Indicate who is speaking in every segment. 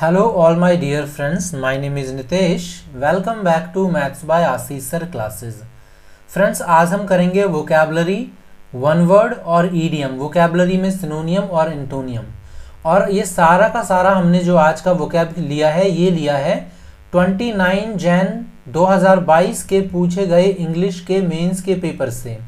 Speaker 1: Hello all my dear friends, my name is Nitesh. Welcome back to Maths by Ashish sir classes. Friends, आज हम करेंगे vocabulary, one word और idiom. Vocabulary में सिनोनियम और antonym. और ये सारा का सारा हमने जो आज का वोकैब लिया है, ये लिया है 29 जैन 2022 के पूछे गए इंग्लिश के मेंस के पेपर से.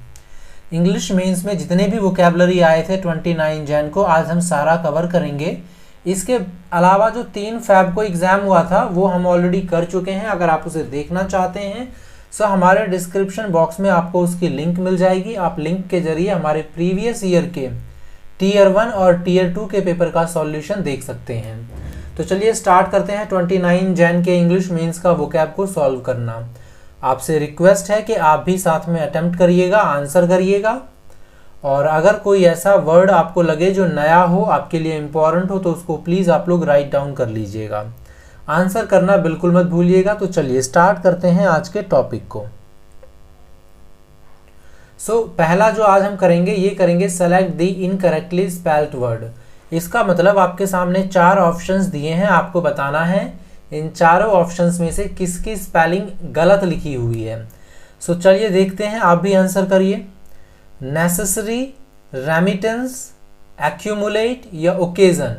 Speaker 1: इंग्लिश मेंस में जितने भी वोकैबलरी आए थे 29 जैन को, आज हम सारा कवर करेंगे. इसके अलावा जो 3 फैब को एग्ज़ाम हुआ था वो हम ऑलरेडी कर चुके हैं. अगर आप उसे देखना चाहते हैं तो हमारे डिस्क्रिप्शन बॉक्स में आपको उसकी लिंक मिल जाएगी. आप लिंक के जरिए हमारे प्रीवियस ईयर के टीयर 1 और टीयर 2 के पेपर का सॉल्यूशन देख सकते हैं. तो चलिए स्टार्ट करते हैं 29 जैन के इंग्लिश मेंस का वोकैब को सॉल्व करना. आपसे रिक्वेस्ट है कि आप भी साथ में अटेम्प्ट करिएगा, आंसर करिएगा. और अगर कोई ऐसा वर्ड आपको लगे जो नया हो, आपके लिए इम्पोर्टेंट हो, तो उसको प्लीज़ आप लोग राइट डाउन कर लीजिएगा. आंसर करना बिल्कुल मत भूलिएगा. तो चलिए स्टार्ट करते हैं आज के टॉपिक को. पहला जो आज हम करेंगे, ये करेंगे select the incorrectly spelled word. इसका मतलब आपके सामने 4 ऑप्शंस दिए हैं, आपको बताना है इन चारों ऑप्शंस में से किसकी स्पेलिंग गलत लिखी हुई है. चलिए देखते हैं, आप भी आंसर करिए. नेसेसरी, रेमिटेंस, एक्यूमुलेट या ओकेजन.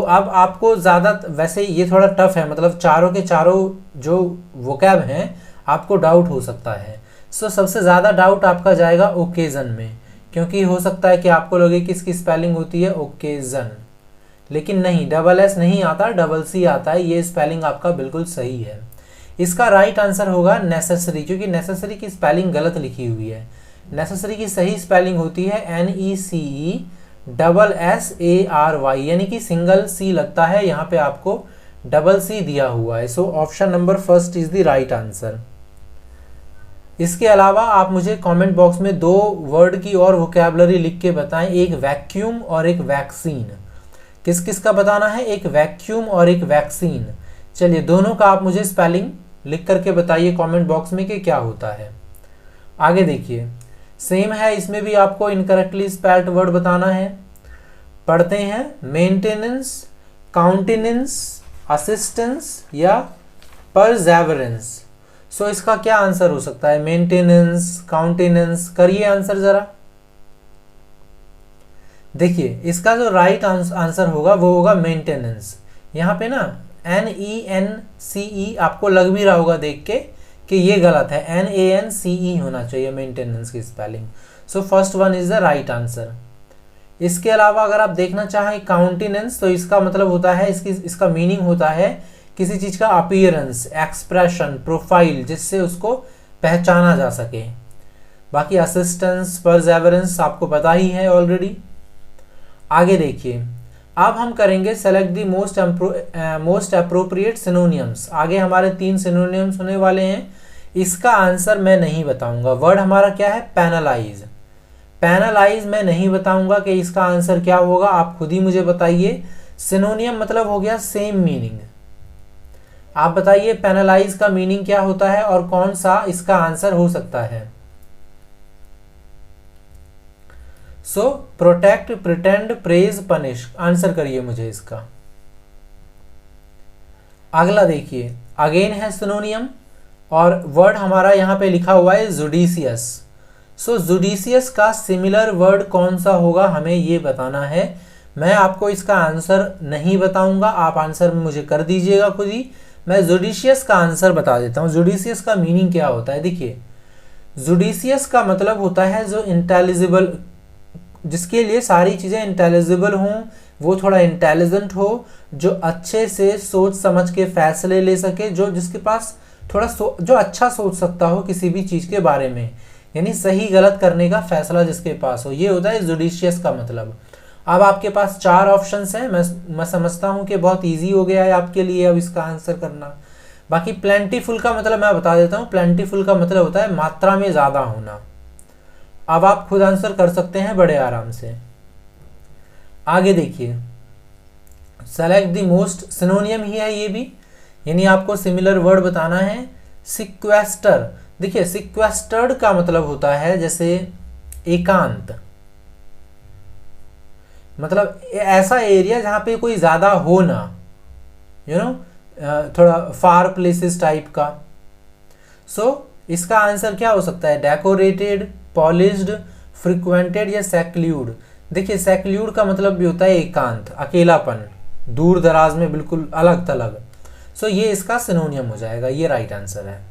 Speaker 1: अब आपको ज़्यादा, वैसे ये थोड़ा टफ है, मतलब चारों के चारों जो वोकैब हैं आपको डाउट हो सकता है. सबसे ज़्यादा डाउट आपका जाएगा ओकेजन में, क्योंकि हो सकता है कि आपको लगे कि इसकी स्पेलिंग होती है ओकेजन, लेकिन नहीं, डबल एस नहीं आता, डबल सी आता है. ये स्पेलिंग आपका बिल्कुल सही है. इसका राइट आंसर होगा नेसेसरी, क्योंकि नेसेसरी की स्पेलिंग गलत लिखी हुई है. नेसेसरी की सही स्पेलिंग होती है NECESSARY, यानी कि सिंगल सी लगता है, यहाँ पे आपको डबल सी दिया हुआ है. Option number first is the right answer. इसके अलावा आप मुझे कमेंट बॉक्स में 2 वर्ड की और वोकैबलरी लिख के बताएं, एक वैक्यूम और एक वैक्सीन. किस किस का बताना है? एक वैक्यूम और एक वैक्सीन. चलिए दोनों का आप मुझे स्पेलिंग लिख करके बताइए कमेंट बॉक्स में कि क्या होता है. आगे देखिए, सेम है, इसमें भी आपको इनकरेक्टली स्पेल्ड वर्ड बताना है. पढ़ते हैं, मेंटेनेंस, काउंटेनेंस, असिस्टेंस या परसेवरेंस. इसका क्या आंसर हो सकता है? Maintenance, countenance. करिए आंसर जरा. देखिए इसका जो राइट आंसर होगा वो होगा मेंटेनेंस. यहाँ पे ना NENCE आपको लग भी रहा होगा देख के कि ये गलत है, NANCE होना चाहिए मेंटेनेंस की spelling. First one is the right answer. इसके अलावा अगर आप देखना चाहें काउंटेनेंस, तो इसका मतलब होता है, इसका मीनिंग होता है किसी चीज का अपीयरेंस, एक्सप्रेशन, प्रोफाइल, जिससे उसको पहचाना जा सके. बाकी असिस्टेंस, परसेवरेंस आपको पता ही है ऑलरेडी. आगे देखिए, अब हम करेंगे select the most appropriate synonyms. आगे हमारे 3 सिनोनियम्स होने वाले हैं. इसका आंसर मैं नहीं बताऊंगा. वर्ड हमारा क्या है? पैनलाइज. पैनलाइज मैं नहीं बताऊंगा कि इसका आंसर क्या होगा, आप खुद ही मुझे बताइए. सिनोनियम मतलब हो गया सेम मीनिंग. आप बताइए पैनलाइज का मीनिंग क्या होता है और कौन सा इसका आंसर हो सकता है. Protect, pretend, praise, punish. Answer करिए मुझे इसका. अगला देखिए, अगेन है सिनोनियम और वर्ड हमारा यहाँ पे लिखा हुआ है जुडिशियस. जुडिशियस का सिमिलर वर्ड कौन सा होगा हमें ये बताना है. मैं आपको इसका आंसर नहीं बताऊंगा, आप आंसर मुझे कर दीजिएगा खुद ही. मैं जुडिशियस का आंसर बता देता हूँ. जुडिशियस का मीनिंग क्या होता है? देखिए, जुडिशियस का मतलब होता है जो इंटेलिजिबल, जिसके लिए सारी चीज़ें इंटेलिजिबल हों, वो थोड़ा इंटेलिजेंट हो, जो अच्छे से सोच समझ के फैसले ले सके, जो जिसके पास थोड़ा जो अच्छा सोच सकता हो किसी भी चीज़ के बारे में, यानी सही गलत करने का फैसला जिसके पास हो, ये होता है जुडिशियस का मतलब. अब आपके पास 4 ऑप्शंस हैं. मैं समझता हूँ कि बहुत ईजी हो गया है आपके लिए अब इसका आंसर करना. बाकी प्लेंटीफुल का मतलब मैं बता देता हूँ. प्लेंटीफुल का मतलब होता है मात्रा में ज़्यादा होना. अब आप खुद आंसर कर सकते हैं बड़े आराम से. आगे देखिए, सेलेक्ट द मोस्ट, सिनोनियम ही है ये भी, यानी आपको सिमिलर वर्ड बताना है. सिक्वेस्टर. देखिए सिक्वेस्टर्ड का मतलब होता है जैसे एकांत, मतलब ऐसा एरिया जहाँ पे कोई ज़्यादा हो ना, थोड़ा फार प्लेसेस टाइप का। सो इसका आंसर क्या हो सकता है? डेकोरेटेड, पॉलिश्ड, फ्रिक्वेंटेड या सेक्ल्यूड। देखिए सेक्ल्यूड का मतलब भी होता है एकांत, अकेलापन, दूर दराज में बिल्कुल अलग थलग। सो ये इसका सिनोनियम हो जाएगा, ये राइट आंसर है।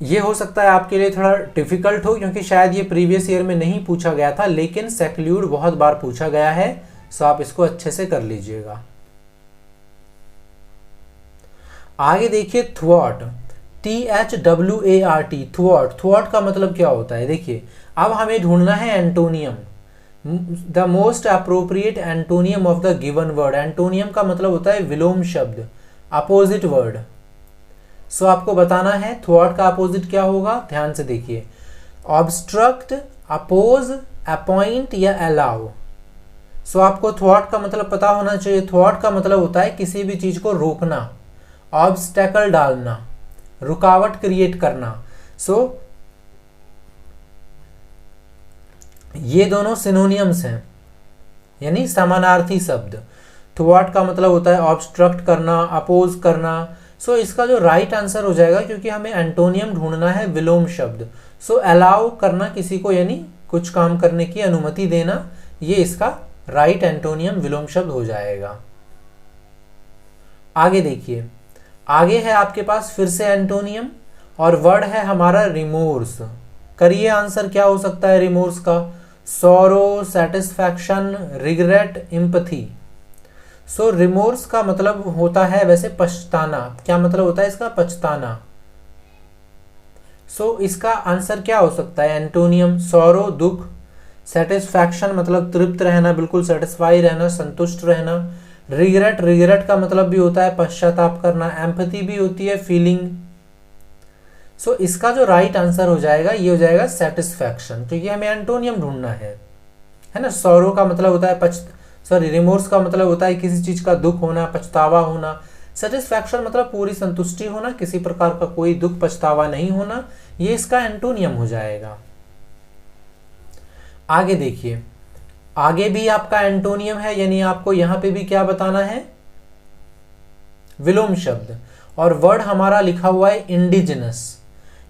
Speaker 1: ये हो सकता है आपके लिए थोड़ा डिफिकल्ट हो क्योंकि शायद ये प्रीवियस ईयर में नहीं पूछा गया था, लेकिन सेक्ल्यूड बहुत बार पूछा गया है। सो आप इसको अच्छे से कर लीजिएगा। आगे देखिए थ्वॉट, THWART, थ्वॉट। थ्वॉट का मतलब क्या होता है? देखिए अब हमें ढूंढना है antonym, the most appropriate antonym of the given word. Antonym का मतलब होता है विलोम शब्द, अपोजिट वर्ड। सो आपको बताना है थ्वॉट का अपोजिट क्या होगा। ध्यान से देखिए, ऑब्स्ट्रक्ट, अपोज, अपॉइंट या अलाउ। सो आपको थ्वॉट का मतलब पता होना चाहिए। थ्वॉट का मतलब होता है किसी भी चीज को रोकना, ऑब्स्टेकल डालना, रुकावट क्रिएट करना। सो ये दोनों सिनोनियम्स हैं, यानी समानार्थी शब्द। थ्वॉट का मतलब होता है ऑब्स्ट्रक्ट करना, अपोज करना। सो इसका जो राइट आंसर हो जाएगा, क्योंकि हमें एंटोनियम ढूंढना है विलोम शब्द, सो अलाउ करना किसी को, यानी कुछ काम करने की अनुमति देना, ये इसका राइट एंटोनियम विलोम शब्द हो जाएगा। आगे देखिए, आगे है आपके पास फिर से एंटोनियम और वर्ड है हमारा रिमोर्स। करिए आंसर क्या हो सकता है रिमोर्स का? Sorrow, satisfaction, regret, empathy. So remorse का मतलब होता है वैसे पछताना। क्या मतलब होता है इसका? पछताना। सो इसका आंसर क्या हो सकता है? एंटोनियम सॉरो, दुख, सेटिस्फैक्शन मतलब तृप्त रहना, बिल्कुल सेटिस्फाई रहना, संतुष्ट रहना। रिग्रेट, रिग्रेट का मतलब भी होता है पश्चाताप करना। एम्पैथी भी होती है फीलिंग। सो इसका जो राइट आंसर हो जाएगा ये हो जाएगा सेटिस्फैक्शन, क्योंकि हमें एंटोनियम ढूंढना है ना। सॉरो का मतलब होता है रिमोर्स का मतलब होता है किसी चीज का दुख होना, पछतावा होना। सेटिस्फैक्शन मतलब पूरी संतुष्टि होना, किसी प्रकार का कोई दुख पछतावा नहीं होना। ये इसका एंटोनियम हो जाएगा। आगे देखिए, आगे भी आपका एंटोनियम है, यानी आपको यहां पे भी क्या बताना है? विलोम शब्द। और वर्ड हमारा लिखा हुआ है इंडिजिनस।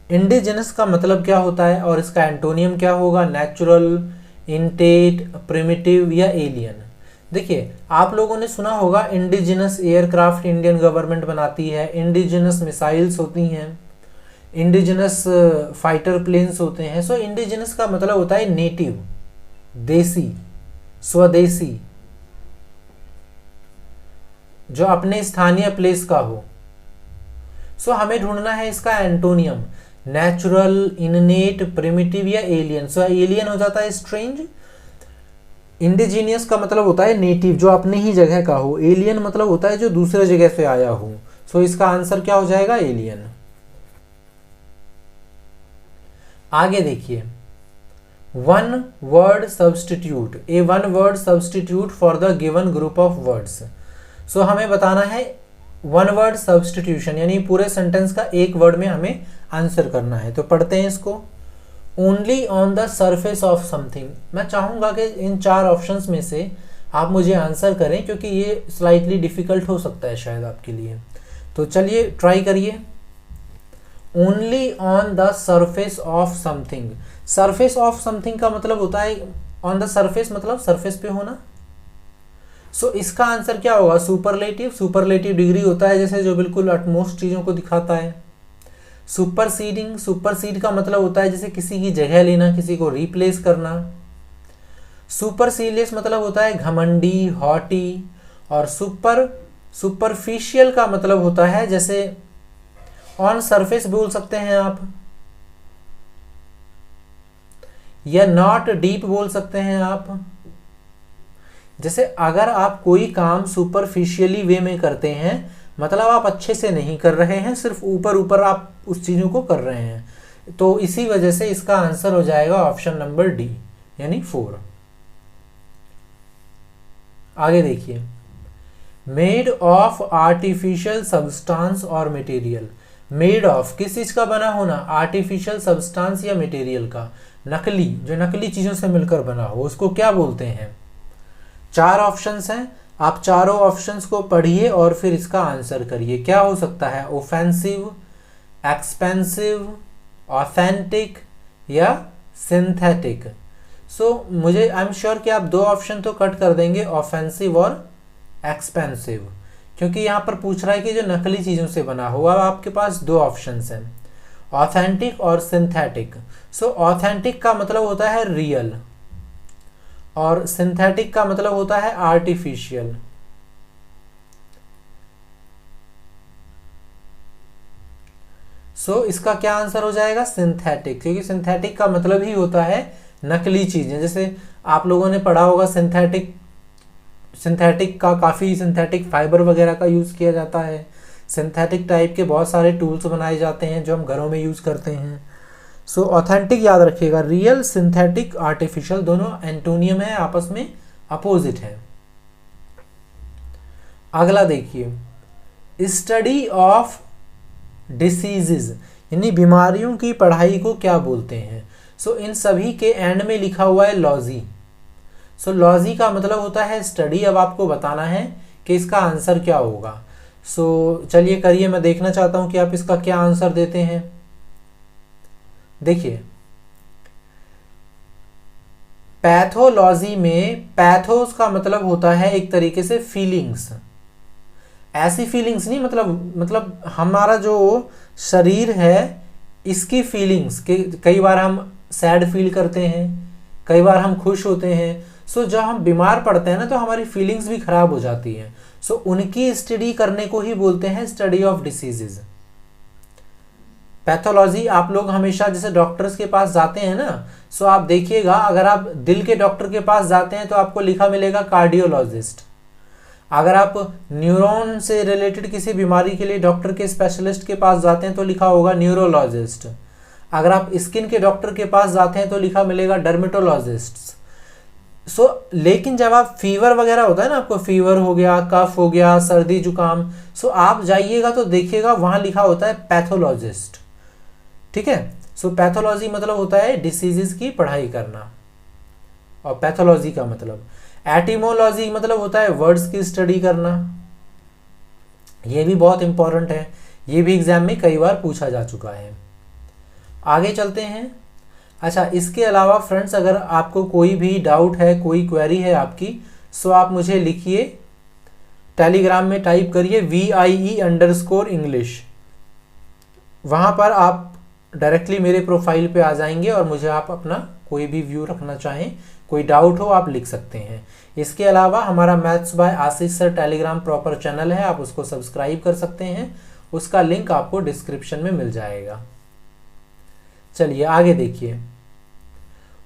Speaker 1: इंडिजिनस का मतलब क्या होता है और इसका एंटोनियम क्या होगा? नेचुरल, इनटेट, प्रिमिटिव या एलियन। देखिए आप लोगों ने सुना होगा इंडिजिनस एयरक्राफ्ट इंडियन गवर्नमेंट बनाती है, इंडिजिनस मिसाइल्स होती हैं, इंडिजिनस फाइटर प्लेन्स होते हैं। सो इंडिजिनस का मतलब होता है नेटिव, देसी, स्वदेशी, जो अपने स्थानीय प्लेस का हो। सो हमें ढूंढना है इसका एंटोनियम, नेचुरल, इननेट, प्रिमिटिव या एलियन। सो एलियन हो जाता है स्ट्रेंज। इंडिजीनियस का मतलब होता है नेटिव, जो अपने ही जगह का हो। एलियन मतलब होता है जो दूसरे जगह से आया हो। सो इसका आंसर क्या हो जाएगा? एलियन। आगे देखिए, one word substitute, a one word substitute for the given group of words. So हमें बताना है वन वर्ड सब्स्टिट्यूशन, यानी पूरे सेंटेंस का एक वर्ड में हमें आंसर करना है। तो पढ़ते हैं इसको। Only on the surface of something. मैं चाहूंगा कि इन चार ऑप्शंस में से आप मुझे आंसर करें, क्योंकि ये स्लाइटली डिफिकल्ट हो सकता है शायद आपके लिए। तो चलिए ट्राई करिए। Only on the surface of something. Surface of something का मतलब होता है ऑन द सरफेस, मतलब सरफेस पे होना। सो इसका आंसर क्या होगा? सुपरलेटिव। सुपरलेटिव डिग्री होता है जैसे जो बिल्कुल अटमोस्ट चीजों को दिखाता है। सुपरसीडिंग, सुपरसीड का मतलब होता है जैसे किसी की जगह लेना, किसी को रिप्लेस करना। सुपरसीलियस मतलब होता है घमंडी, हॉटी। और सुपरफिशियल का मतलब होता है जैसे ऑन सरफेस बोल सकते हैं आप, या नॉट डीप बोल सकते हैं आप। जैसे अगर आप कोई काम सुपरफिशियली वे में करते हैं, मतलब आप अच्छे से नहीं कर रहे हैं, सिर्फ ऊपर ऊपर आप उस चीजों को कर रहे हैं, तो इसी वजह से इसका आंसर हो जाएगा ऑप्शन नंबर डी, यानी 4। आगे देखिए, मेड ऑफ आर्टिफिशियल सब्सटेंस और मटेरियल। मेड ऑफ किस चीज का बना होना? आर्टिफिशियल सब्सटेंस या मटेरियल का। नकली, जो नकली चीजों से मिलकर बना हो उसको क्या बोलते हैं? चार ऑप्शंस हैं। आप चारों ऑप्शंस को पढ़िए और फिर इसका आंसर करिए। क्या हो सकता है? ऑफेंसिव, एक्सपेंसिव, ऑथेंटिक या सिंथेटिक। सो मुझे आई एम श्योर कि आप दो ऑप्शन तो कट कर देंगे, ऑफेंसिव और एक्सपेंसिव, क्योंकि यहाँ पर पूछ रहा है कि जो नकली चीज़ों से बना हुआ। आपके पास दो ऑप्शंस हैं, ऑथेंटिक और सिंथेटिक। सो ऑथेंटिक का मतलब होता है रियल और सिंथेटिक का मतलब होता है आर्टिफिशियल। सो इसका क्या आंसर हो जाएगा? सिंथेटिक, क्योंकि सिंथेटिक का मतलब ही होता है नकली चीजें। जैसे आप लोगों ने पढ़ा होगा सिंथेटिक का काफ़ी सिंथेटिक फाइबर वगैरह का यूज़ किया जाता है। सिंथेटिक टाइप के बहुत सारे टूल्स बनाए जाते हैं जो हम घरों में यूज़ करते हैं। सो ऑथेंटिक याद रखिएगा, रियल, सिंथेटिक, आर्टिफिशियल दोनों एंटोनियम है, आपस में अपोजिट है। अगला देखिए, स्टडी ऑफ डिसीजेज यानी बीमारियों की पढ़ाई को क्या बोलते हैं? सो इन सभी के एंड में लिखा हुआ है लॉजी। सो लॉजी का मतलब होता है स्टडी। अब आपको बताना है कि इसका आंसर क्या होगा। सो चलिए करिए, मैं देखना चाहता हूं कि आप इसका क्या आंसर देते हैं। देखिए, पैथोलॉजी में पैथोस का मतलब होता है एक तरीके से फीलिंग्स, ऐसी फीलिंग्स नहीं, मतलब हमारा जो शरीर है इसकी फीलिंग्स के, कई बार हम सैड फील करते हैं, कई बार हम खुश होते हैं। सो जब हम बीमार पड़ते हैं ना तो हमारी फीलिंग्स भी खराब हो जाती हैं। सो उनकी स्टडी करने को ही बोलते हैं स्टडी ऑफ डिसीजेज। पैथोलॉजी आप लोग हमेशा जैसे डॉक्टर्स के पास जाते हैं ना, सो आप देखिएगा अगर आप दिल के डॉक्टर के पास जाते हैं तो आपको लिखा मिलेगा कार्डियोलॉजिस्ट। अगर आप न्यूरॉन से रिलेटेड किसी बीमारी के लिए डॉक्टर के स्पेशलिस्ट के पास जाते हैं तो लिखा होगा न्यूरोलॉजिस्ट। अगर आप स्किन के डॉक्टर के पास जाते हैं तो लिखा मिलेगा डर्मेटोलॉजिस्ट। सो लेकिन जब आप फीवर वगैरह होता है ना, आपको फीवर हो गया, कफ हो गया, सर्दी जुकाम, सो आप जाइएगा तो देखिएगा वहां लिखा होता है पैथोलॉजिस्ट। ठीक है, सो पैथोलॉजी मतलब होता है डिसीजेस की पढ़ाई करना, और पैथोलॉजी का मतलब, एटिमोलॉजी मतलब होता है वर्ड्स की स्टडी करना। ये भी बहुत इंपॉर्टेंट है, ये भी एग्जाम में कई बार पूछा जा चुका है। आगे चलते हैं। अच्छा, इसके अलावा फ्रेंड्स अगर आपको कोई भी डाउट है, कोई क्वेरी है आपकी, सो आप मुझे लिखिए, टेलीग्राम में टाइप करिए VIE_English। वहाँ पर आप डायरेक्टली मेरे प्रोफाइल पे आ जाएंगे और मुझे आप अपना कोई भी व्यू रखना चाहें, कोई डाउट हो आप लिख सकते हैं। इसके अलावा हमारा maths by Ashish sir Telegram proper channel है, आप उसको सब्सक्राइब कर सकते हैं, उसका लिंक आपको डिस्क्रिप्शन में मिल जाएगा। चलिए आगे देखिए,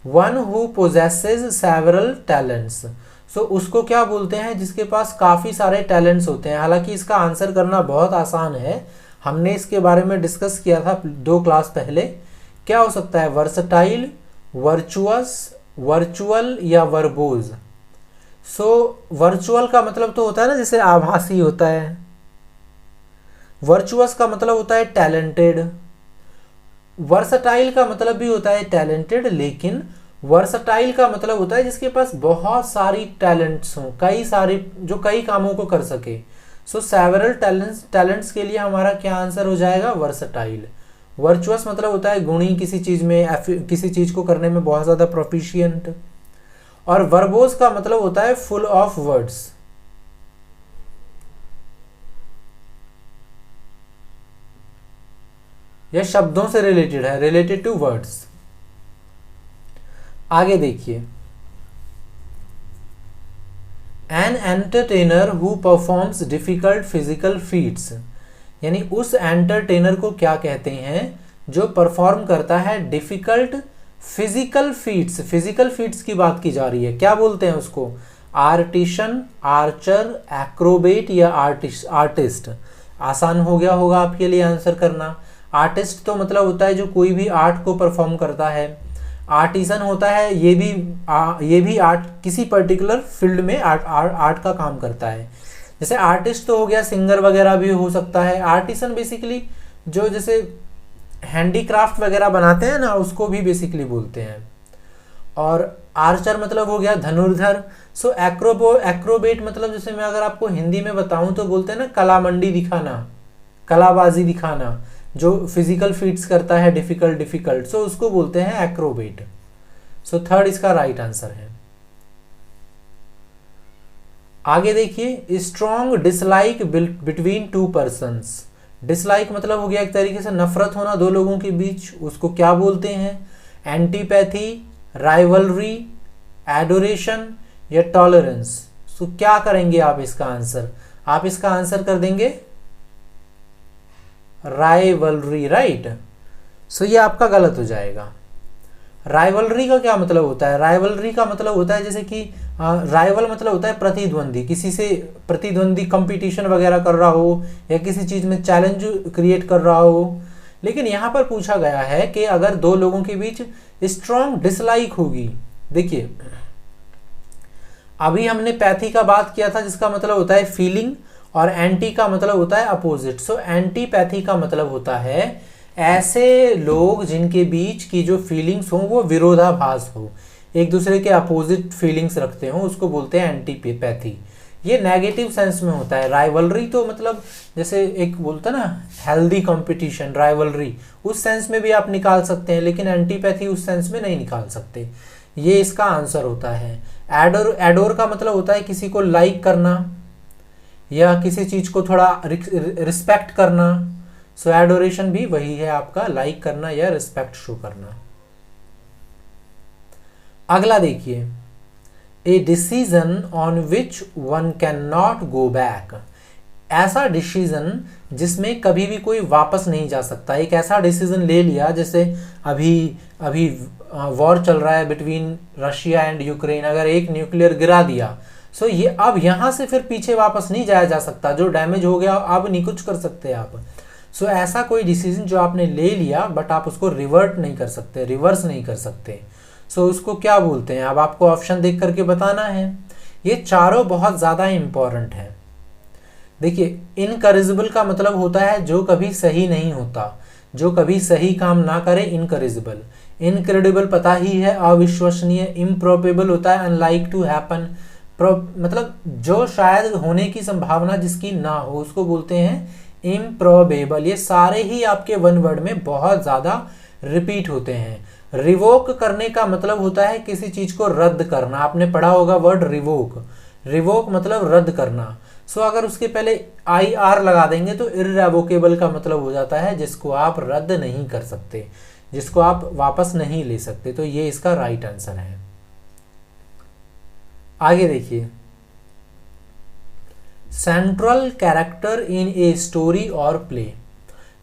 Speaker 1: one who possesses several talents. So उसको क्या बोलते हैं? जिसके पास काफ़ी सारे टैलेंट्स होते हैं। हालांकि इसका आंसर करना बहुत आसान है, हमने इसके बारे में डिस्कस किया था 2 क्लास पहले। क्या हो सकता है? वर्सटाइल, वर्चुअस, वर्चुअल या वर्बोज। सो वर्चुअल का मतलब तो होता है ना जैसे आभासी होता है, वर्चुअस का मतलब होता है टैलेंटेड, वर्सटाइल का मतलब भी होता है टैलेंटेड, लेकिन वर्सटाइल का मतलब होता है जिसके पास बहुत सारी टैलेंट्स हों, कई सारी, जो कई कामों को कर सके। सो सेवरल टैलेंट्स के लिए हमारा क्या आंसर हो जाएगा? वर्सटाइल। वर्चुअस मतलब होता है गुणी, किसी चीज में, किसी चीज को करने में बहुत ज्यादा प्रोफिशिएंट। और वर्बोज का मतलब होता है फुल ऑफ वर्ड्स। यह शब्दों से रिलेटेड है, रिलेटेड टू वर्ड्स। आगे देखिए, an entertainer who performs difficult physical feats, यानी उस एंटरटेनर को क्या कहते हैं जो परफॉर्म करता है difficult physical feats. Physical feats की बात की जा रही है, क्या बोलते हैं उसको? आर्टिशन, आर्चर, एक्रोबेट या आर्टिस्ट। आसान हो गया होगा आपके लिए आंसर करना। आर्टिस्ट तो मतलब होता है जो कोई भी आर्ट को परफॉर्म करता है। आर्टिसन होता है ये भी आर्ट, किसी पर्टिकुलर फील्ड में आर्ट का काम करता है। जैसे आर्टिस्ट तो हो गया, सिंगर वगैरह भी हो सकता है। आर्टिसन बेसिकली जो जैसे हैंडीक्राफ्ट वगैरह बनाते हैं ना, उसको भी बेसिकली बोलते हैं। और आर्चर मतलब हो गया धनुर्धर। सो एक्रोबेट मतलब जैसे मैं अगर आपको हिंदी में बताऊं तो बोलते हैं ना कलामंडी दिखाना, कलाबाजी दिखाना, जो फिजिकल फीट्स करता है डिफिकल्ट, सो उसको बोलते हैं एक्रोबेट। सो थर्ड इसका राइट आंसर है। आगे देखिए, strong dislike between two persons. Dislike मतलब हो गया एक तरीके से नफरत होना दो लोगों के बीच, उसको क्या बोलते हैं? एंटीपैथी, राइवलरी, एडोरेशन या टॉलरेंस। सो क्या करेंगे आप इसका आंसर? आप इसका आंसर कर देंगे राइवलरी, राइट। सो ये आपका गलत हो जाएगा। राइवलरी का क्या मतलब होता है? राइवलरी का मतलब होता है जैसे कि राइवल मतलब होता है प्रतिद्वंदी, किसी से प्रतिद्वंदी कंपटीशन वगैरह कर रहा हो या किसी चीज में चैलेंज क्रिएट कर रहा हो। लेकिन यहां पर पूछा गया है कि अगर दो लोगों के बीच स्ट्रॉन्ग डिसलाइक होगी। देखिए अभी हमने पैथी का बात किया था जिसका मतलब होता है फीलिंग, और एंटी का मतलब होता है अपोजिट। सो एंटीपैथी का मतलब होता है ऐसे लोग जिनके बीच की जो फीलिंग्स हो वो विरोधाभास हो, एक दूसरे के अपोजिट फीलिंग्स रखते हो, उसको बोलते हैं एंटीपैथी। ये नेगेटिव सेंस में होता है। राइवलरी तो मतलब जैसे एक बोलता ना हेल्दी कंपटीशन, राइवलरी उस सेंस में भी आप निकाल सकते हैं, लेकिन एंटीपैथी उस सेंस में नहीं निकाल सकते। ये इसका आंसर होता है। एडोर का मतलब होता है किसी को लाइक करना या किसी चीज को थोड़ा रिस्पेक्ट करना। सो एडोरेशन भी वही है आपका, लाइक करना या रिस्पेक्ट शो करना। अगला देखिए, a decision on which one can not go back. ऐसा डिसीजन जिसमें कभी भी कोई वापस नहीं जा सकता। एक ऐसा डिसीजन ले लिया, जैसे अभी अभी वॉर चल रहा है बिटवीन रशिया एंड यूक्रेन, अगर एक न्यूक्लियर गिरा दिया, सो ये अब यहां से फिर पीछे वापस नहीं जाया जा सकता। जो डैमेज हो गया अब नहीं कुछ कर सकते आप। सो ऐसा कोई डिसीजन जो आपने ले लिया बट आप उसको रिवर्ट नहीं कर सकते, रिवर्स नहीं कर सकते, सो उसको क्या बोलते हैं? अब आपको ऑप्शन देख करके बताना है। ये चारों बहुत ज़्यादा इंपॉर्टेंट है। देखिए, इनकरेजिबल का मतलब होता है जो कभी सही नहीं होता, जो कभी सही काम ना करे, इनकरेजिबल। इनक्रेडिबल पता ही है, अविश्वसनीय। इम्प्रोबेबल होता है अनलाइक टू हैपन, मतलब जो शायद होने की संभावना जिसकी ना हो, उसको बोलते हैं इम्प्रोबेबल। ये सारे ही आपके वन वर्ड में बहुत ज़्यादा रिपीट होते हैं। रिवोक करने का मतलब होता है किसी चीज को रद्द करना। आपने पढ़ा होगा वर्ड रिवोक। रिवोक मतलब रद्द करना। सो अगर उसके पहले IR लगा देंगे तो इररेवोकेबल का मतलब हो जाता है जिसको आप रद्द नहीं कर सकते, जिसको आप वापस नहीं ले सकते। तो ये इसका राइट आंसर है। आगे देखिए, central character in a story और प्ले।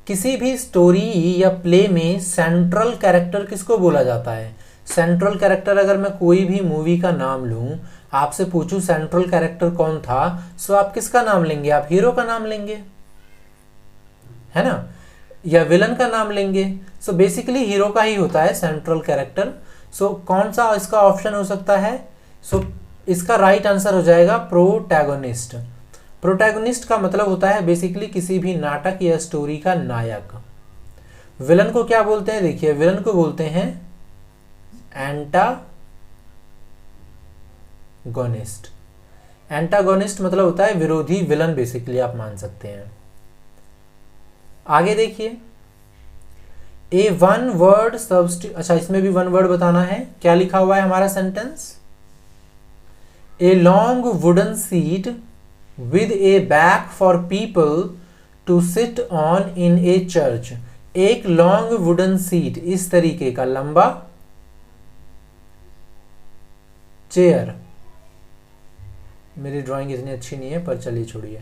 Speaker 1: किसी भी स्टोरी या प्ले में सेंट्रल कैरेक्टर किसको बोला जाता है? सेंट्रल कैरेक्टर, अगर मैं कोई भी मूवी का नाम लूं, आपसे पूछूं सेंट्रल कैरेक्टर कौन था, सो आप किसका नाम लेंगे? आप हीरो का नाम लेंगे, है ना, या विलन का नाम लेंगे। सो बेसिकली हीरो का ही होता है सेंट्रल कैरेक्टर। सो कौन सा इसका ऑप्शन हो सकता है? सो इसका राइट आंसर हो जाएगा प्रोटैगोनिस्ट। प्रोटैगोनिस्ट का मतलब होता है बेसिकली किसी भी नाटक या स्टोरी का नायक। विलन को क्या बोलते हैं? देखिए, विलन को बोलते हैं एंटागोनिस्ट। एंटागोनिस्ट मतलब होता है विरोधी, विलन बेसिकली आप मान सकते हैं। आगे देखिए, ए वन वर्ड सब्स्टिट्यूट। अच्छा, इसमें भी वन वर्ड बताना है। क्या लिखा हुआ है हमारा sentence? A long wooden seat with a back for people to sit on in a church। एक लॉन्ग वुडन सीट, इस तरीके का लंबा चेयर। मेरी ड्राइंग इतनी अच्छी नहीं है पर चलिए छोड़िए।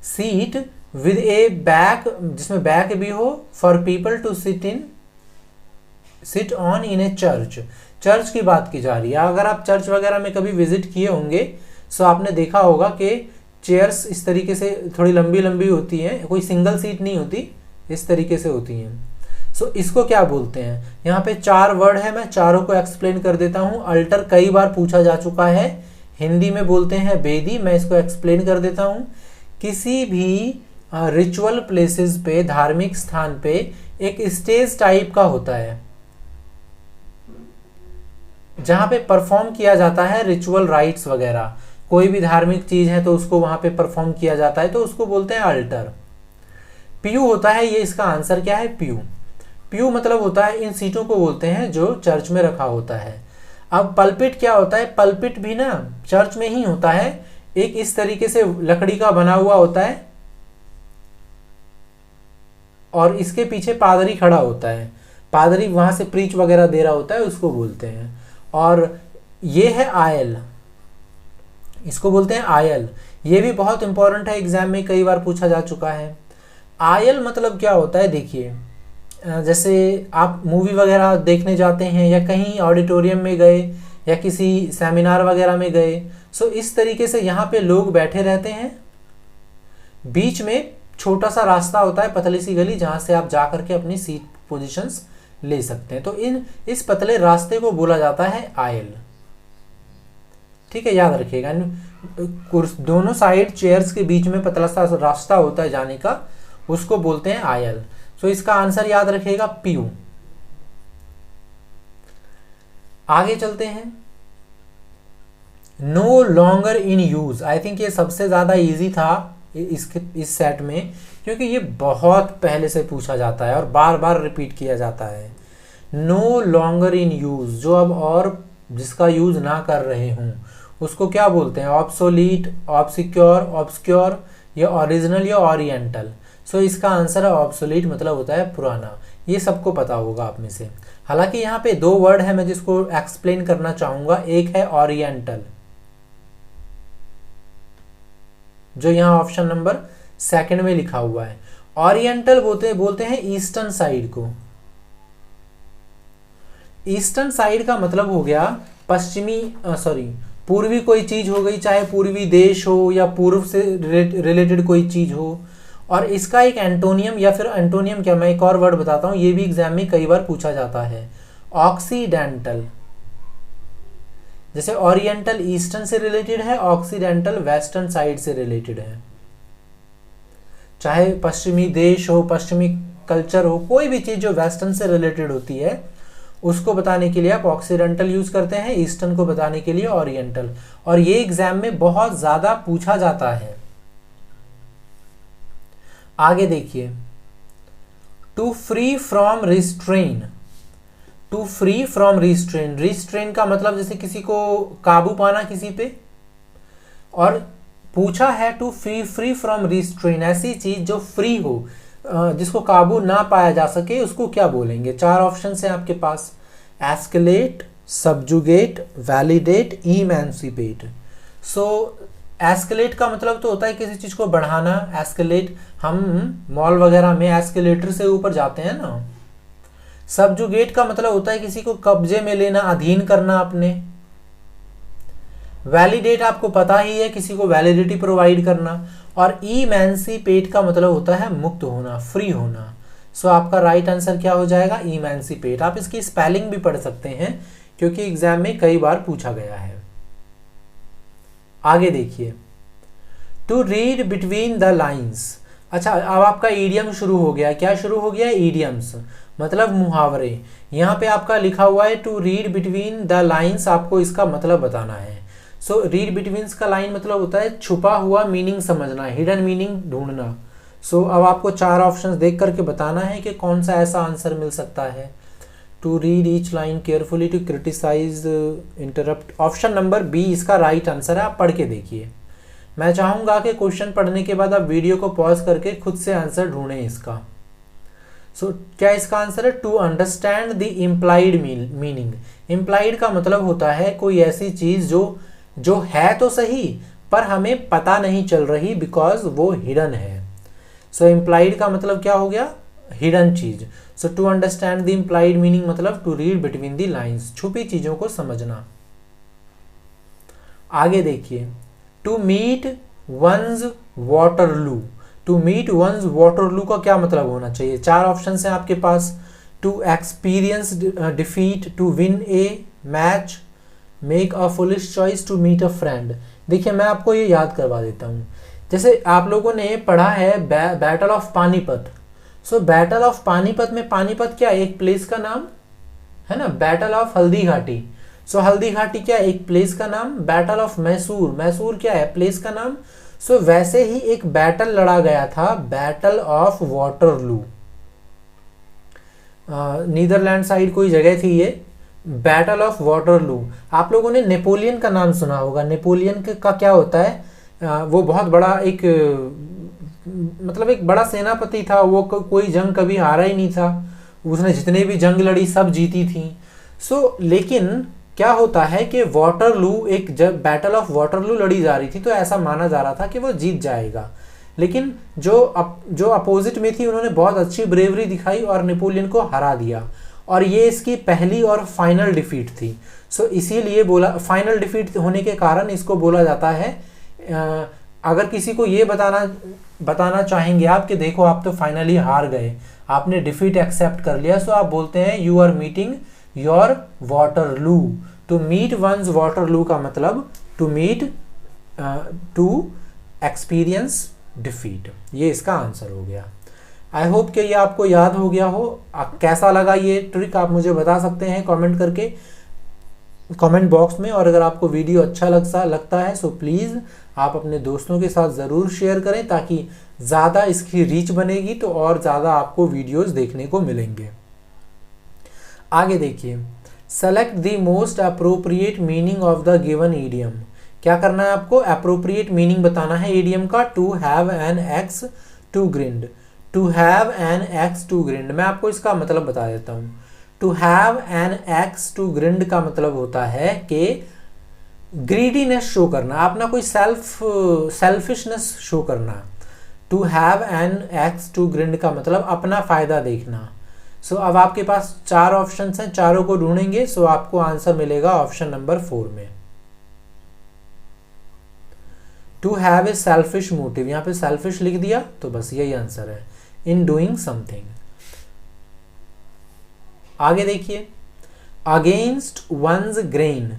Speaker 1: सीट विद ए बैक, जिसमें बैक भी हो, for people to sit on in a church. Church की बात की जा रही है। अगर आप चर्च वगैरह में कभी विजिट किए होंगे सो आपने देखा होगा कि चेयर्स इस तरीके से थोड़ी लंबी लंबी होती हैं, कोई सिंगल सीट नहीं होती, इस तरीके से होती हैं। सो इसको क्या बोलते हैं? यहाँ पे 4 वर्ड है, मैं चारों को एक्सप्लेन कर देता हूँ। अल्टर कई बार पूछा जा चुका है, हिंदी में बोलते हैं बेदी। मैं इसको एक्सप्लेन कर देता हूँ। किसी भी रिचुअल प्लेसेस पे, धार्मिक स्थान पे एक स्टेज टाइप का होता है। जहाँ पे परफॉर्म किया जाता है रिचुअल राइट्स वगैरह, कोई भी धार्मिक चीज है तो उसको वहां पे परफॉर्म किया जाता है तो उसको बोलते हैं अल्टर। पीयू होता है, ये इसका आंसर क्या है, पीयू। पीयू मतलब होता है इन सीटों को बोलते हैं जो चर्च में रखा होता है। अब पल्पिट क्या होता है, पल्पिट भी ना चर्च में ही होता है, एक इस तरीके से लकड़ी का बना हुआ होता है और इसके पीछे पादरी खड़ा होता है, पादरी वहां से प्रीच वगैरह दे रहा होता है, उसको बोलते हैं। और ये है आयल, इसको बोलते हैं आयल। ये भी बहुत इंपॉर्टेंट है, एग्जाम में कई बार पूछा जा चुका है। आयल मतलब क्या होता है, देखिए जैसे आप मूवी वगैरह देखने जाते हैं या कहीं ऑडिटोरियम में गए या किसी सेमिनार वगैरह में गए, सो इस तरीके से यहाँ पे लोग बैठे रहते हैं, बीच में छोटा सा रास्ता होता है, पतली सी गली, जहाँ से आप जा करके अपनी सीट पोजीशंस ले सकते हैं। तो इस पतले रास्ते को बोला जाता है आयल। ठीक है, याद रखिएगा। दोनों साइड चेयर्स के बीच में पतला सा रास्ता होता है जाने का, उसको बोलते हैं आयल। सो इसका आंसर याद रखिएगा पीयू। आगे चलते हैं। No longer in use, I think ये सबसे ज्यादा इजी था इस सेट में, क्योंकि ये बहुत पहले से पूछा जाता है और बार बार रिपीट किया जाता है। नो लॉन्गर इन यूज, जो अब और जिसका यूज ना कर रहे हूं उसको क्या बोलते हैं, ऑब्सोलीट, ऑब्सक्योर, ऑब्सक्योर या ओरिजिनल या ओरिएंटल। सो इसका आंसर है ऑब्सोलीट, मतलब होता है पुराना। ये सबको पता होगा आप में से। हालांकि यहाँ पे दो वर्ड है मैं जिसको एक्सप्लेन करना चाहूंगा, एक है ओरिएंटल, जो यहाँ ऑप्शन नंबर सेकंड में लिखा हुआ है। ओरिएंटल बोलते हैं ईस्टर्न साइड को। ईस्टर्न साइड का मतलब हो गया पश्चिमी, पूर्वी कोई चीज हो गई, चाहे पूर्वी देश हो या पूर्व से रिलेटेड कोई चीज हो। और इसका एक एंटोनियम, या फिर एंटोनियम क्या, मैं एक और वर्ड बताता हूं, ये भी एग्जाम में कई बार पूछा जाता है, ऑक्सीडेंटल। जैसे ओरिएंटल ईस्टर्न से रिलेटेड है, ऑक्सीडेंटल वेस्टर्न साइड से रिलेटेड है। चाहे पश्चिमी देश हो, पश्चिमी कल्चर हो, कोई भी चीज जो वेस्टर्न से रिलेटेड होती है उसको बताने के लिए आप ऑक्सीडेंटल यूज करते हैं, ईस्टर्न को बताने के लिए ओरिएंटल। और ये एग्जाम में बहुत ज्यादा पूछा जाता है। आगे देखिए, to free from restraint. To free from restraint, restraint का मतलब जैसे किसी को काबू पाना किसी पे, और पूछा है टू फ्री फ्रॉम रिस्ट्रेन, ऐसी चीज जो फ्री हो, जिसको काबू ना पाया जा सके, उसको क्या बोलेंगे। चार ऑप्शन है आपके पास, एस्केलेट, सब्जुगेट, वैलिडेट, इमेंसिपेट। सो एस्केलेट का मतलब तो होता है किसी चीज को बढ़ाना। एस्केलेट, हम मॉल वगैरह में एस्केलेटर से ऊपर जाते हैं ना। सब्जुगेट का मतलब होता है किसी को कब्जे में लेना, अधीन करना अपने। वैलिडेट आपको पता ही है, किसी को वैलिडिटी प्रोवाइड करना। और इमेंसिपेट का मतलब होता है मुक्त होना, फ्री होना। सो आपका राइट आंसर क्या हो जाएगा, इमेंसिपेट। आप इसकी स्पेलिंग भी पढ़ सकते हैं क्योंकि एग्जाम में कई बार पूछा गया है। आगे देखिए, to read between the lines. अच्छा, अब आपका ईडियम शुरू हो गया। क्या शुरू हो गया, ईडियम्स, मतलब मुहावरे। यहाँ पे आपका लिखा हुआ है to read between the lines, आपको इसका मतलब बताना है। सो रीड बिटवीन का लाइन मतलब होता है छुपा हुआ मीनिंग समझना, हिडन मीनिंग ढूंढना। सो अब आपको चार ऑप्शंस देख करके बताना है कि कौन सा ऐसा आंसर मिल सकता है। To read each line carefully, to criticize, interrupt. Option number B इसका राइट आंसर है। आप पढ़ के देखिए। मैं चाहूंगा कि क्वेश्चन पढ़ने के बाद आप वीडियो को पॉज करके खुद से आंसर ढूंढें इसका। सो क्या इसका आंसर है, to understand the implied meaning. Implied का मतलब होता है कोई ऐसी चीज जो है तो सही पर हमें पता नहीं चल रही, बिकॉज वो हिडन है। सो इम्प्लाइड का मतलब क्या हो गया, हिडन चीज। So to understand the implied meaning मतलब to read between the lines, छुपी चीजों को समझना। आगे देखिए, to meet once Waterloo. To meet once Waterloo का क्या मतलब होना चाहिए। चार ऑप्शन है आपके पास, to experience defeat, to win a match, make a foolish choice, to meet a friend. देखिए मैं आपको ये याद करवा देता हूँ। जैसे आप लोगों ने पढ़ा है battle of Panipat. So battle of Panipat में, पानीपत क्या एक प्लेस का नाम है ना, बैटल ऑफ हल्दी घाटी। सो हल्दी घाटी क्या है, एक प्लेस का नाम। बैटल ऑफ मैसूर, मैसूर क्या है, प्लेस का नाम। सो वैसे ही एक बैटल लड़ा गया था, battle of Waterloo, Netherland side कोई जगह थी ये, बैटल ऑफ वाटरलू। आप लोगों ने नेपोलियन का नाम सुना होगा। नेपोलियन का क्या होता है, वो बहुत बड़ा एक मतलब एक बड़ा सेनापति था। वो कोई जंग कभी हारा ही नहीं था, उसने जितने भी जंग लड़ी सब जीती थी। सो लेकिन क्या होता है कि वाटरलू, एक जब बैटल ऑफ वाटरलू लड़ी जा रही थी तो ऐसा माना जा रहा था कि वो जीत जाएगा, लेकिन जो अपोजिट में थी उन्होंने बहुत अच्छी ब्रेवरी दिखाई और नेपोलियन को हरा दिया, और ये इसकी पहली और फाइनल डिफीट थी। सो इसीलिए बोला, फाइनल डिफीट होने के कारण इसको बोला जाता है, अगर किसी को ये बताना चाहेंगे आप कि देखो आप तो फाइनली हार गए, आपने डिफीट एक्सेप्ट कर लिया, सो आप बोलते हैं you are meeting your Waterloo. To meet once Waterloo का मतलब to meet, to experience defeat. ये इसका आंसर हो गया। आई होप कि ये आपको याद हो गया हो। कैसा लगा ये ट्रिक आप मुझे बता सकते हैं कमेंट करके, कमेंट बॉक्स में। और अगर आपको वीडियो अच्छा लगता है सो प्लीज़ आप अपने दोस्तों के साथ ज़रूर शेयर करें, ताकि ज़्यादा इसकी रीच बनेगी तो और ज़्यादा आपको वीडियोस देखने को मिलेंगे। आगे देखिए, select the most appropriate meaning of the given idiom. क्या करना है आपको, अप्रोप्रिएट मीनिंग बताना है ईडियम का। To have an axe to grind, to have an axe to grind, मैं आपको इसका मतलब बता देता हूँ। To have an axe to grind का मतलब होता है कि ग्रीडीनेस शो करना, अपना कोई सेल्फिशनेस शो करना। To have an axe to grind का मतलब अपना फायदा देखना। सो अब आपके पास 4 ऑप्शंस हैं, चारों को ढूंढेंगे, सो आपको आंसर मिलेगा ऑप्शन नंबर 4 में। To have a selfish motive, यहाँ पे सेल्फिश लिख दिया तो बस यही आंसर है, इन डूइंग समथिंग। आगे देखिए, अगेंस्ट वंस ग्रेन,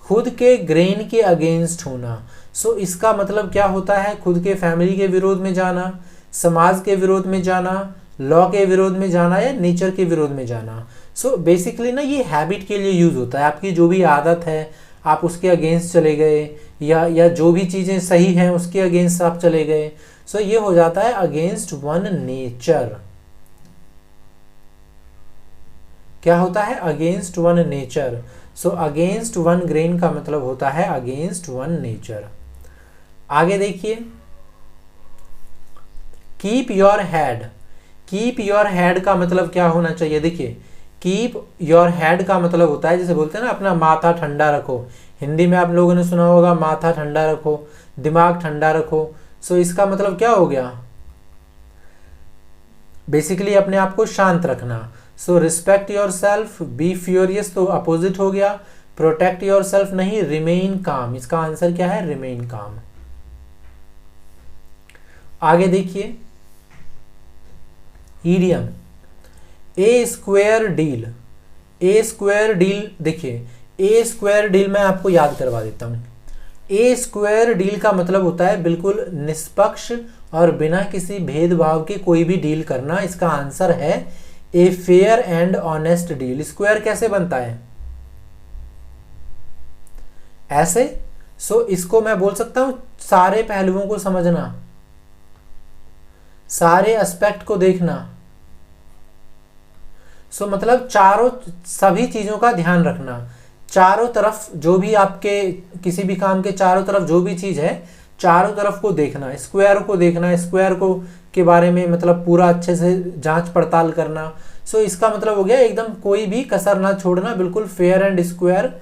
Speaker 1: खुद के ग्रेन के अगेंस्ट होना। सो इसका मतलब क्या होता है, खुद के फैमिली के विरोध में जाना, समाज के विरोध में जाना, लॉ के विरोध में जाना, या नेचर के विरोध में जाना। सो बेसिकली ना ये हैबिट के लिए यूज होता है। आपकी जो भी आदत है आप उसके अगेंस्ट चले गए, या जो भी चीज़ें सही हैं उसके अगेंस्ट आप चले गए, सो ये हो जाता है अगेंस्ट वन नेचर। क्या होता है, against one nature. So against one grain का मतलब होता है अगेंस्ट वन नेचर। आगे देखिए, keep your head, keep your head का मतलब क्या होना चाहिए। देखिए, कीप योर हेड का मतलब होता है, जैसे बोलते हैं ना अपना माथा ठंडा रखो, हिंदी में आप लोगों ने सुना होगा माथा ठंडा रखो, दिमाग ठंडा रखो। सो इसका मतलब क्या हो गया, बेसिकली अपने आप को शांत रखना। So respect your self, be furious तो अपोजिट हो गया, प्रोटेक्ट योर सेल्फ नहीं, रिमेन काम। इसका आंसर क्या है, रिमेन काम। आगे देखिए, idiom a square deal, a square deal. देखिए, ए स्क्वायर डील मैं आपको याद करवा देता हूं। ए स्क्वायर डील का मतलब होता है बिल्कुल निष्पक्ष और बिना किसी भेदभाव के कोई भी डील करना। इसका आंसर है ए fair and honest deal. Square कैसे बनता है, ऐसे। सो इसको मैं बोल सकता हूं सारे पहलुओं को समझना, सारे एस्पेक्ट को देखना। सो मतलब सभी चीजों का ध्यान रखना, चारों तरफ जो भी आपके किसी भी काम के चारों तरफ जो भी चीज है चारों तरफ को देखना, स्क्वायर को देखना, स्क्वायर को के बारे में मतलब पूरा अच्छे से जांच पड़ताल करना। सो इसका मतलब हो गया एकदम कोई भी कसर ना छोड़ना, बिल्कुल fair and square.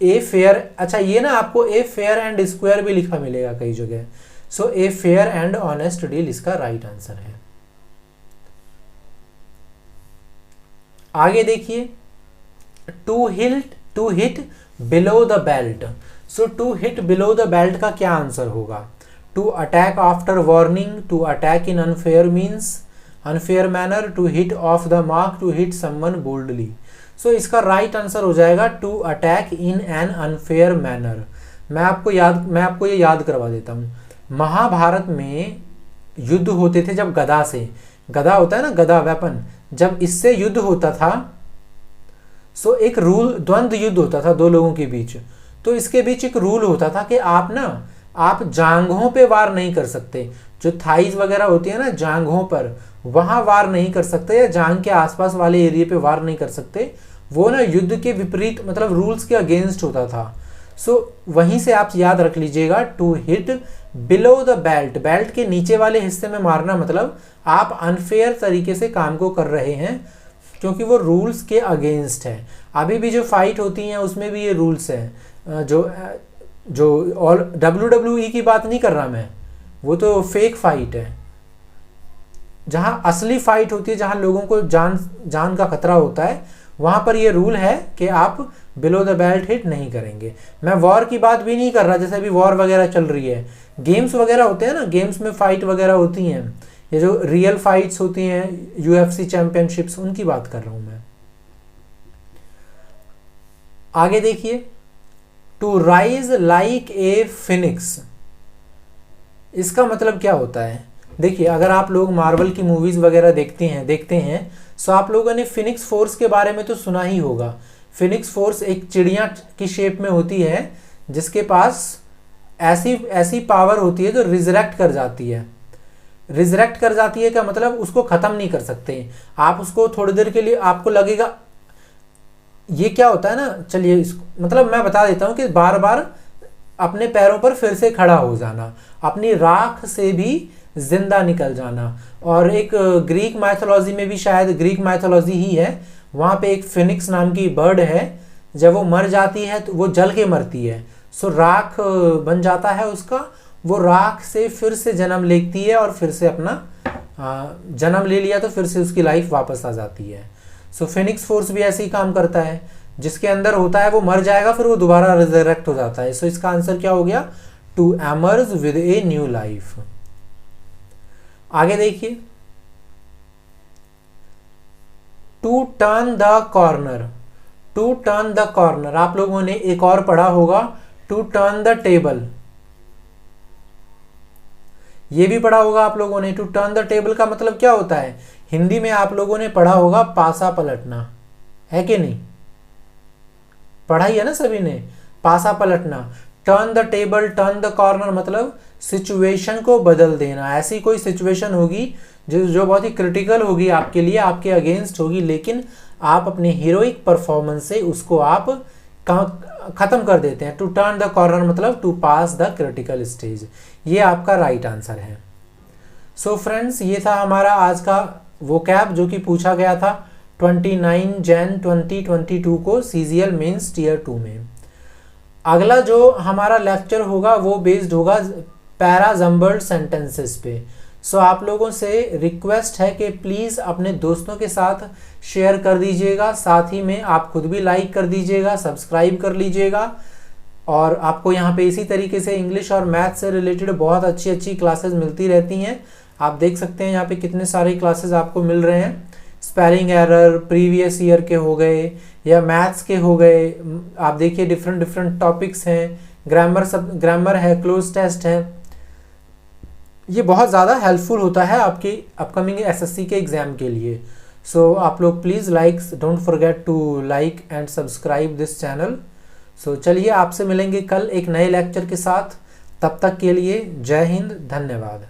Speaker 1: A fair, अच्छा ये ना आपको ए फेयर एंड स्क्वायर भी लिखा मिलेगा कई जगह। So a fair and honest deal इसका राइट आंसर है। आगे देखिए, to hit below the belt. So to hit below the belt का क्या आंसर होगा, to attack after warning, to attack in unfair means, unfair manner, to hit off the mark, to hit someone boldly. So इसका right answer हो जाएगा to attack in an unfair manner. मैं आपको ये याद करवा देता हूँ। महाभारत में युद्ध होते थे जब गदा से, गदा होता है ना, गदा वेपन, जब इससे युद्ध होता था सो एक रूल, द्वंद्व युद्ध होता था दो लोगों के बीच, तो इसके बीच एक रूल होता था कि आप जांघों पे वार नहीं कर सकते, जो थाइज वगैरह होती है ना जांघों पर, वहां वार नहीं कर सकते, या जांग के आसपास वाले एरिया पे वार नहीं कर सकते। वो ना युद्ध के विपरीत, मतलब रूल्स के अगेंस्ट होता था। सो वहीं से आप याद रख लीजिएगा, to hit below the belt, belt के नीचे वाले हिस्से में मारना मतलब आप अनफेयर तरीके से काम को कर रहे हैं, क्योंकि वो रूल्स के अगेंस्ट है। अभी भी जो फाइट होती हैं उसमें भी ये रूल्स हैं, जो और WWE की बात नहीं कर रहा मैं, वो तो फेक फाइट है। जहां असली फाइट होती है, जहां लोगों को जान का खतरा होता है, वहां पर ये रूल है कि आप बिलो द बेल्ट हिट नहीं करेंगे। मैं वॉर की बात भी नहीं कर रहा, जैसे अभी वॉर वगैरह चल रही है, गेम्स वगैरह होते हैं ना, गेम्स में फाइट वगैरह होती हैं, ये जो रियल फाइट्स होती हैं UFC चैंपियनशिप्स, उनकी बात कर रहा हूं मैं। आगे देखिए, to rise like a phoenix, इसका मतलब क्या होता है? देखिए, अगर आप लोग मार्वल की मूवीज वगैरह देखते हैं सो आप लोगों ने फिनिक्स फोर्स के बारे में तो सुना ही होगा। फिनिक्स फोर्स एक चिड़िया की शेप में होती है, जिसके पास ऐसी पावर होती है जो रिजरेक्ट कर जाती है। रिजरेक्ट कर जाती है का मतलब उसको खत्म नहीं कर सकते आप, उसको थोड़ी देर के लिए आपको लगेगा, ये क्या होता है ना, चलिए इसको मतलब मैं बता देता हूं कि बार बार अपने पैरों पर फिर से खड़ा हो जाना, अपनी राख से भी जिंदा निकल जाना। और एक ग्रीक माइथोलॉजी में भी, शायद ग्रीक माइथोलॉजी ही है, वहां पे एक फिनिक्स नाम की बर्ड है, जब वो मर जाती है तो वो जल के मरती है, सो राख बन जाता है उसका, वो राख से फिर से जन्म लेती है और फिर से अपना जन्म ले लिया तो फिर से उसकी लाइफ वापस आ जाती है। सो फिनिक्स फोर्स भी ऐसे ही काम करता है, जिसके अंदर होता है वो मर जाएगा, फिर वो दोबारा रिजरेक्ट हो जाता है। सो इसका आंसर क्या हो गया? To emerge with a new life. आगे देखिए, to turn the corner, to turn the corner आप लोगों ने एक और पढ़ा होगा, टू टर्न द टेबल, ये भी पढ़ा होगा आप लोगों ने। टू टर्न द टेबल का मतलब क्या होता है? हिंदी में आप लोगों ने पढ़ा होगा पासा पलटना, है कि नहीं? पढ़ा ही है ना सभी ने, पासा पलटना। Turn the table, turn the corner मतलब सिचुएशन को बदल देना। ऐसी कोई सिचुएशन होगी जो बहुत ही क्रिटिकल होगी आपके लिए, आपके अगेंस्ट होगी, लेकिन आप अपने हीरोइक परफॉर्मेंस से उसको आप खत्म कर देते हैं। टू टर्न द कॉर्नर मतलब to pass the critical stage, ये आपका राइट आंसर है। सो फ्रेंड्स, ये था हमारा आज का वोकैब जो कि पूछा गया था 29 जैन 2022 को CGL मेंस टीयर 2 में। अगला जो हमारा लेक्चर होगा वो बेस्ड होगा पैराजम्बल्ड सेंटेंसेस पे। सो आप लोगों से रिक्वेस्ट है कि प्लीज़ अपने दोस्तों के साथ शेयर कर दीजिएगा, साथ ही में आप खुद भी लाइक कर दीजिएगा, सब्सक्राइब कर लीजिएगा। और आपको यहाँ पे इसी तरीके से इंग्लिश और मैथ से रिलेटेड बहुत अच्छी अच्छी क्लासेस मिलती रहती हैं। आप देख सकते हैं यहाँ पे कितने सारे क्लासेस आपको मिल रहे हैं। स्पेलिंग एरर प्रीवियस ईयर के हो गए या मैथ्स के हो गए, आप देखिए डिफरेंट टॉपिक्स हैं, ग्रामर है, क्लोज टेस्ट है। ये बहुत ज़्यादा हेल्पफुल होता है आपकी अपकमिंग SSC के एग्ज़ाम के लिए। सो आप लोग please don't forget to like and subscribe this channel. So चलिए आपसे मिलेंगे कल एक नए लेक्चर के साथ, तब तक के लिए जय हिंद, धन्यवाद।